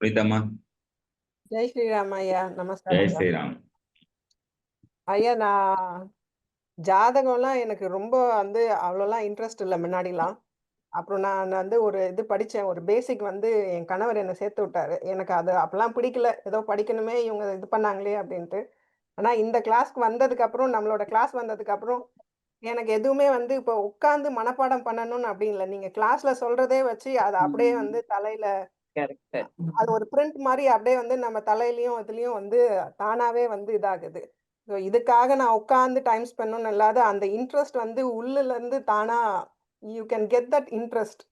புரியுதாம்மா? ஜெய் ஸ்ரீராம் ஐயா. நமஸ்காரம் ஜெய் ஐயா. ஸ்ரீராம். ஐயா நான் ஜாதகம்லாம் எனக்கு ரொம்ப வந்து அவ்வளோலாம் இன்ட்ரெஸ்ட் இல்ல முன்னாடிலாம். அப்புறம் நான் வந்து ஒரு இது படிச்சேன். ஒரு பேசிக் வந்து என் கணவர் என்ன சேர்த்து விட்டாரு. எனக்கு அது அப்பலாம் பிடிக்கல. ஏதோ படிக்கணுமே இவங்க இது பண்ணாங்களே அப்டின்ட்டு. ஆனா இந்த கிளாஸ்க்கு வந்ததுக்கப்புறம் நம்மளோட கிளாஸ் வந்ததுக்கப்புறம் எனக்கு எதுவுமே வந்து இப்போ உட்கார்ந்து மனப்பாடம் பண்ணணும்னு அப்படி இல்ல. நீங்க கிளாஸ்ல சொல்றதே வச்சு அத அப்படியே வந்து தலையில கரெக்ட். அது ஒரு பிரிண்ட் மாரி அப்படியே வந்து நம்ம தலையிலயும், இதுலயும் வந்து தானாவே வந்து இதாகுது. ஸோ இதுக்காக நான் உட்கார்ந்து டைம் ஸ்பென்ட்ன்னு இல்லாத, அந்த இன்ட்ரெஸ்ட் வந்து உள்ளுல இருந்து தானா you can get that interest.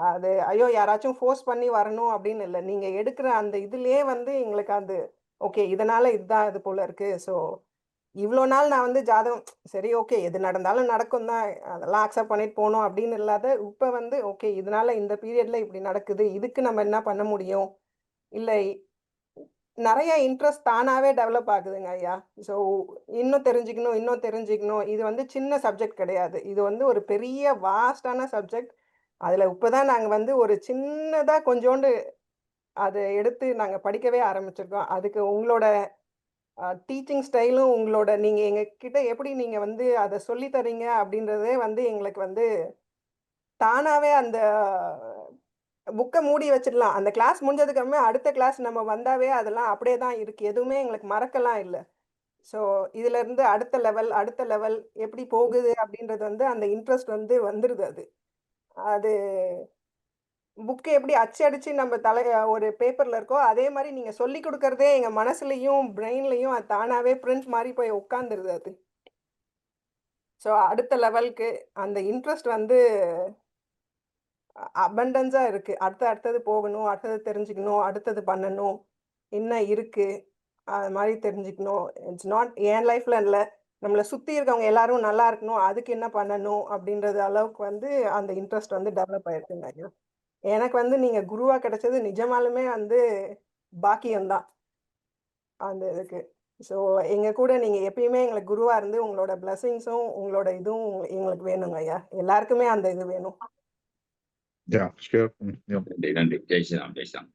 அது ஐயோ! யாராச்சும் ஃபோர்ஸ் பண்ணி வரணும் அப்படின்னு இல்ல. நீங்க எடுக்கிற அந்த இதுலயே வந்து எங்களுக்கு அது ஓகே. இதனால இதுதான் இது போல இருக்கு. ஸோ இவ்ளோ நாள் நான் வந்து ஜாதகம் சரி ஓகே. எது நடந்தாலும் நடக்கும் தான். அதெல்லாம் அக்செப்ட் பண்ணிட்டு போணும் அப்படின்னு இல்லாத, இப்ப வந்து ஓகே. இதனால இந்த பீரியட்ல இப்படி நடக்குது. இதுக்கு நம்ம என்ன பண்ண முடியும்? இல்ல நெறைய இன்ட்ரெஸ்ட் தானாவே டெவலப் ஆகுதுங்க ஐயா. ஸோ இன்னும் தெரிஞ்சுக்கணும், இன்னும் தெரிஞ்சுக்கணும். இது வந்து சின்ன சப்ஜெக்ட் கிடையாது. இது வந்து ஒரு பெரிய வாஸ்ட்டான சப்ஜெக்ட். அதுல இப்ப தான் நாங்க வந்து ஒரு சின்னதா கொஞ்சோண்டு அத எடுத்து நாங்க படிக்கவே ஆரம்பிச்சிருக்கோம். அதுக்கு உங்களோட டீச்சிங் ஸ்டைலும் உங்களோட நீங்க எங்ககிட்ட எப்படி நீங்க வந்து அத சொல்லி தர்றீங்க அப்படின்றதே வந்து எங்களுக்கு வந்து தானாவே அந்த புக்க மூடி வச்சுடலாம். அந்த கிளாஸ் முடிஞ்சதுக்கு அப்புறமே அடுத்த கிளாஸ் நம்ம வந்தாவே அதெல்லாம் அப்படியே தான் இருக்கு. எதுவுமே எங்களுக்கு மறக்கலாம் இல்ல. ஸோ இதுலருந்து அடுத்த லெவல், அடுத்த லெவல் எப்படி போகுது அப்படின்றது வந்து அந்த இன்ட்ரெஸ்ட் வந்து வந்துருது அது. அது புக் எப்படி அச்சடிச்சு நம்ம ஒரு பேப்பர்ல இருக்கோ, அதே மாரி நீங்க சொல்லிக் குடுக்கறதே எங்க மனசுலயும், பிரெயின்லயும் அது தானாவே பிரிண்ட் மாரி போய் உட்காந்துருது அது. ஸோ அடுத்த லெவல்க்கு அந்த இன்ட்ரெஸ்ட் வந்து அபண்டன்ஸா இருக்கு. அடுத்தது போகணும், அடுத்தது தெரிஞ்சுக்கணும், அடுத்தது பண்ணணும். என்ன இருக்கு? அது மாரி தெரிஞ்சுக்கணும். இட்ஸ் நாட் என் லைஃப்ல இல்ல. நம்மள சுத்தி இருக்கவங்க எல்லாரும் நல்லா இருக்கணும். அதுக்கு என்ன பண்ணணும்? அப்படின்றது அளவுக்கு வந்து அந்த இன்ட்ரெஸ்ட் வந்து டெவலப் ஆயிருக்குங்க ஐயா. எனக்கு வந்து நீங்க குருவா கிடைச்சது நிஜமாலுமே வந்து பாக்கியம் தான். அந்த இதுக்கு. ஸோ எங்க கூட நீங்க எப்பயுமே எங்களுக்கு குருவா இருந்து உங்களோட பிளெஸ்ஸிங்ஸும், உங்களோட இதுவும் எங்களுக்கு வேணுங்க ஐயா. எல்லாருக்குமே அந்த இது வேணும். Yeah, sure. Yeah. நன்றி, நன்றி. ஜெய் ஸ்ரீராம், ஜெய் ஸ்ரீராம்.